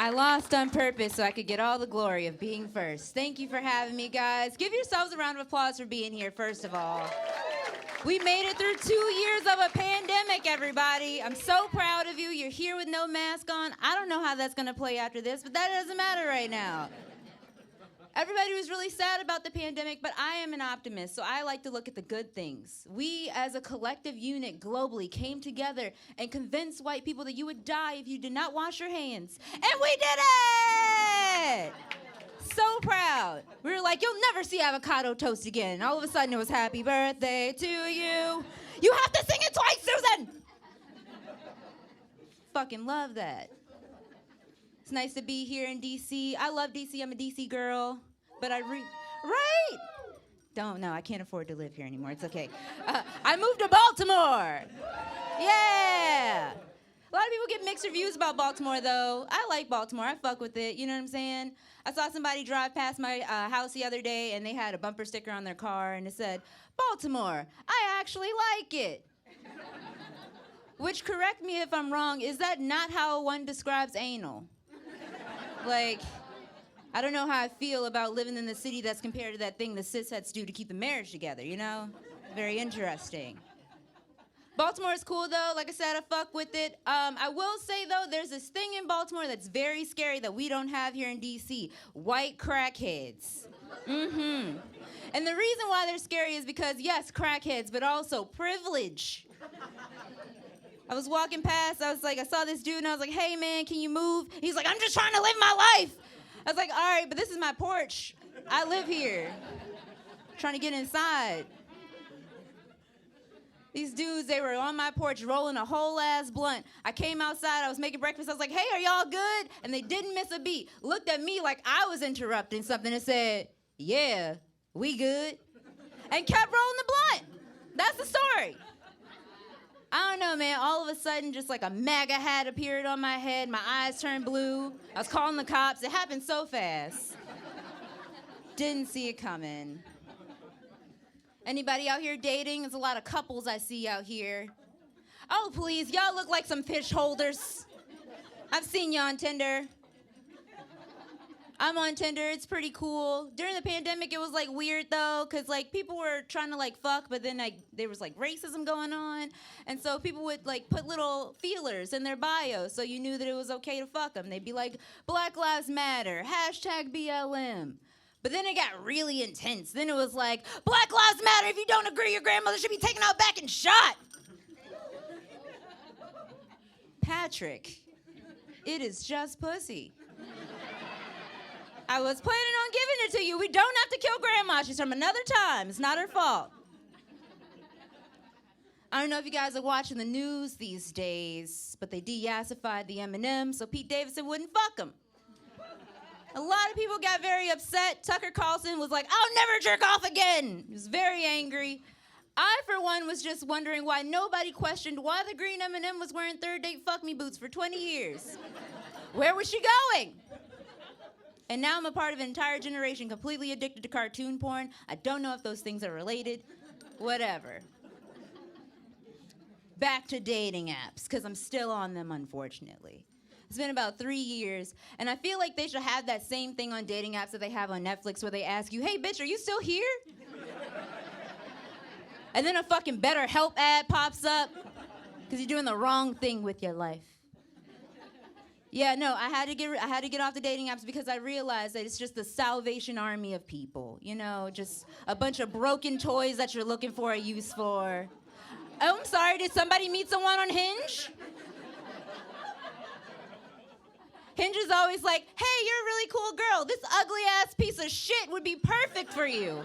I lost on purpose so I could get all the glory of being first. Thank you for having me, guys. Give yourselves a round of applause for being here, first of all. We made it through 2 years of a pandemic, everybody. I'm so proud of you. You're here with no mask on. I don't know how that's going to play after this, but that doesn't matter right now. Everybody was really sad about the pandemic, but I am an optimist, so I like to look at the good things. We, as a collective unit globally, came together and convinced white people that you would die if you did not wash your hands. And we did it! So proud. We were like, you'll never see avocado toast again. All of a sudden, it was happy birthday to you. You have to sing it twice, Susan! Fucking love that. It's nice to be here in D.C. I love D.C. I'm a D.C. girl, but right? Don't know. I can't afford to live here anymore. It's okay. I moved to Baltimore. Yeah. A lot of people get mixed reviews about Baltimore, though. I like Baltimore. I fuck with it. You know what I'm saying? I saw somebody drive past my house the other day, and they had a bumper sticker on their car, and it said, Baltimore, I actually like it. Which, correct me if I'm wrong, is that not how one describes anal? Like, I don't know how I feel about living in the city that's compared to that thing the cisheads do to keep the marriage together, you know? Very interesting. Baltimore is cool, though. Like I said, I fuck with it. I will say, though, there's this thing in Baltimore that's very scary that we don't have here in D.C. White crackheads. Mm-hmm. And the reason why they're scary is because, yes, crackheads, but also privilege. I was walking past, I saw this dude, and I was like, hey, man, can you move? He's like, I'm just trying to live my life. I was like, all right, but this is my porch. I live here. Trying to get inside. These dudes, they were on my porch rolling a whole ass blunt. I came outside, I was making breakfast, I was like, hey, are y'all good? And they didn't miss a beat. Looked at me like I was interrupting something and said, yeah, we good. And kept rolling the blunt. That's the story. I don't know, man. All of a sudden, just like a MAGA hat appeared on my head. My eyes turned blue. I was calling the cops. It happened so fast. Didn't see it coming. Anybody out here dating? There's a lot of couples I see out here. Oh, please. Y'all look like some fish holders. I've seen you on Tinder. I'm on Tinder. It's pretty cool. During the pandemic, it was like weird though, cause like people were trying to like fuck, but then like there was like racism going on, and so people would like put little feelers in their bio, so you knew that it was okay to fuck them. They'd be like, Black Lives Matter, #BLM. But then it got really intense. Then it was like, Black Lives Matter. If you don't agree, your grandmother should be taken out back and shot. Patrick, it is just pussy. I was planning on giving it to you. We don't have to kill Grandma. She's from another time. It's not her fault. I don't know if you guys are watching the news these days, but they de-yassified the M&M so Pete Davidson wouldn't fuck him. A lot of people got very upset. Tucker Carlson was like, I'll never jerk off again. He was very angry. I, for one, was just wondering why nobody questioned why the green M&M was wearing third date fuck me boots for 20 years. Where was she going? And now I'm a part of an entire generation completely addicted to cartoon porn. I don't know if those things are related. Whatever. Back to dating apps, because I'm still on them, unfortunately. It's been about 3 years, and I feel like they should have that same thing on dating apps that they have on Netflix where they ask you, hey, bitch, are you still here? And then a fucking BetterHelp ad pops up because you're doing the wrong thing with your life. Yeah, no, I had to get off the dating apps because I realized that it's just the Salvation Army of people. You know, just a bunch of broken toys that you're looking for a use for. Oh, I'm sorry, did somebody meet someone on Hinge? Hinge is always like, hey, you're a really cool girl. This ugly-ass piece of shit would be perfect for you.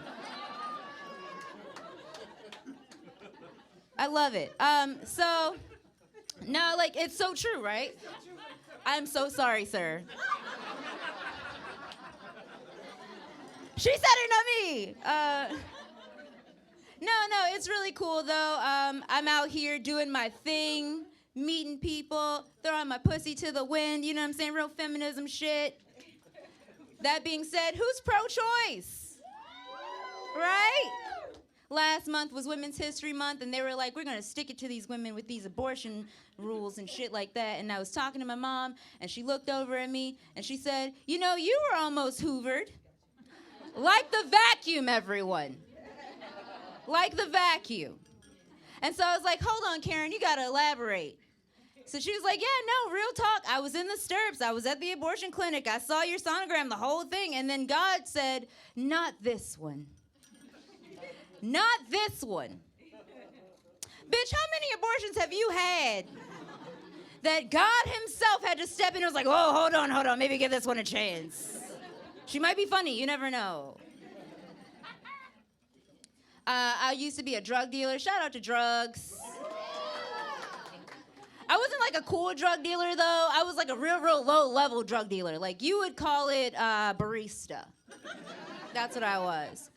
I love it. No, like, it's so true, right? I'm so sorry, sir. She said it, not me. No, it's really cool, though. I'm out here doing my thing, meeting people, throwing my pussy to the wind, you know what I'm saying? Real feminism shit. That being said, who's pro-choice? Right? Last month was Women's History Month, and they were like, we're going to stick it to these women with these abortion rules and shit like that. And I was talking to my mom, and she looked over at me, and she said, you know, you were almost hoovered. Like the vacuum, everyone. Like the vacuum. And so I was like, hold on, Karen, you got to elaborate. So she was like, yeah, no, real talk. I was in the stirrups. I was at the abortion clinic. I saw your sonogram, the whole thing. And then God said, not this one. Not this one. Bitch, how many abortions have you had that God himself had to step in and was like, oh, hold on, maybe give this one a chance. She might be funny, you never know. I used to be a drug dealer. Shout out to drugs. I wasn't like a cool drug dealer, though. I was like a real low-level drug dealer. Like, you would call it barista. That's what I was.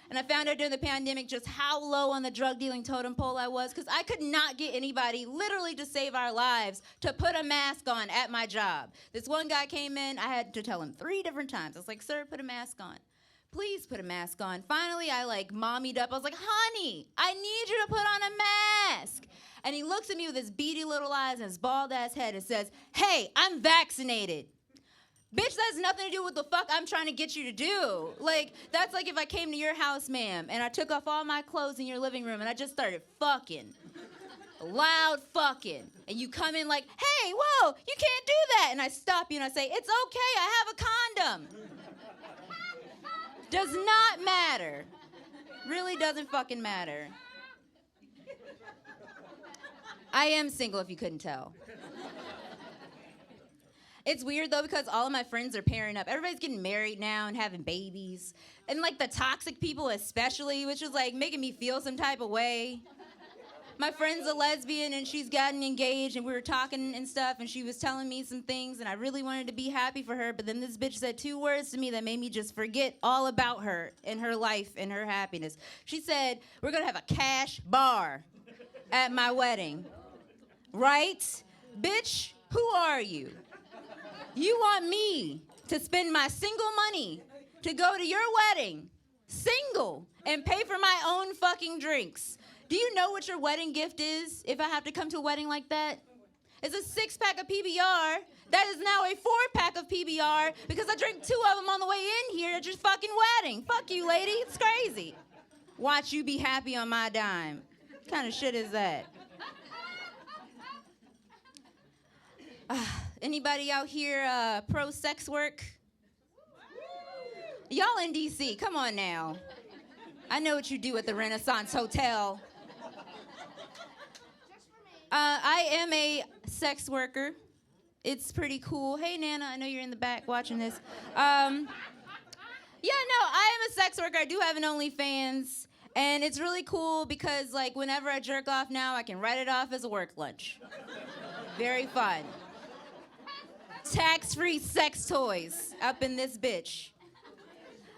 And I found out during the pandemic just how low on the drug dealing totem pole I was, because I could not get anybody, literally to save our lives, to put a mask on at my job. This one guy came in. I had to tell him 3 different times. I was like, sir, put a mask on. Please put a mask on. Finally, I like mommied up. I was like, honey, I need you to put on a mask. And he looks at me with his beady little eyes and his bald-ass head and says, hey, I'm vaccinated. Bitch, that has nothing to do with the fuck I'm trying to get you to do. Like, that's like if I came to your house, ma'am, and I took off all my clothes in your living room and I just started fucking. Loud fucking. And you come in like, hey, whoa, you can't do that. And I stop you and I say, it's okay, I have a condom. Does not matter. Really doesn't fucking matter. I am single if you couldn't tell. It's weird, though, because all of my friends are pairing up. Everybody's getting married now and having babies. And, like, the toxic people especially, which is, like, making me feel some type of way. My friend's a lesbian, and she's gotten engaged, and we were talking and stuff, and she was telling me some things, and I really wanted to be happy for her, but then this bitch said 2 words to me that made me just forget all about her and her life and her happiness. She said, we're going to have a cash bar at my wedding. Right? Bitch, who are you? You want me to spend my single money to go to your wedding, single, and pay for my own fucking drinks. Do you know what your wedding gift is if I have to come to a wedding like that? It's a 6-pack of PBR. That is now a 4-pack of PBR because I drank 2 of them on the way in here at your fucking wedding. Fuck you, lady. It's crazy. Watch you be happy on my dime. What kind of shit is that? Anybody out here pro-sex work? Y'all in D.C., come on now. I know what you do at the Renaissance Hotel. I am a sex worker. It's pretty cool. Hey, Nana, I know you're in the back watching this. I am a sex worker. I do have an OnlyFans. And it's really cool because, like, whenever I jerk off now, I can write it off as a work lunch. Very fun. Tax-free sex toys up in this bitch.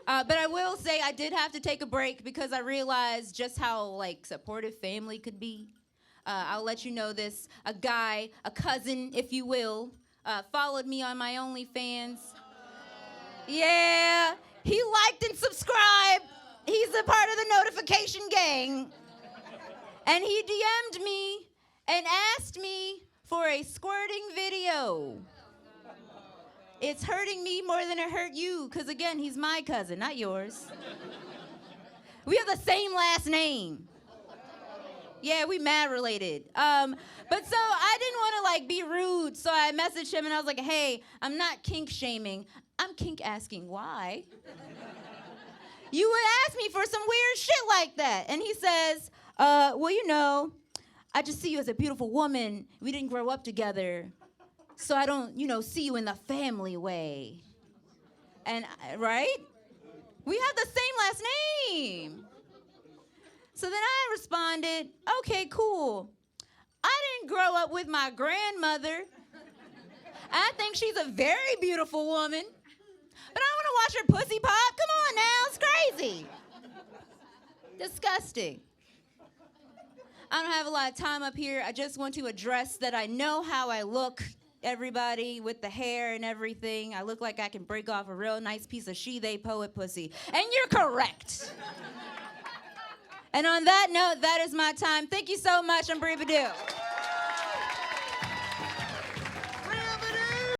But I will say I did have to take a break because I realized just how, like, supportive family could be. I'll let you know this. A guy, a cousin, if you will, followed me on my OnlyFans. Yeah, he liked and subscribed. He's a part of the notification gang. And he DM'd me and asked me for a squirting video. It's hurting me more than it hurt you, because, again, he's my cousin, not yours. We have the same last name. Yeah, we mad related. But so I didn't want to, like, be rude, so I messaged him, and I was like, hey, I'm not kink shaming. I'm kink asking why. You would ask me for some weird shit like that. And he says, well, you know, I just see you as a beautiful woman. We didn't grow up together. So I don't, see you in the family way. And, right? We have the same last name. So then I responded, okay, cool. I didn't grow up with my grandmother. I think she's a very beautiful woman. But I want to watch her pussy pop. Come on now, it's crazy. Disgusting. I don't have a lot of time up here. I just want to address that I know how I look. Everybody with the hair and everything. I look like I can break off a real nice piece of she-they poet pussy. And you're correct. And on that note, that is my time. Thank you so much. I'm Bria Beddoe.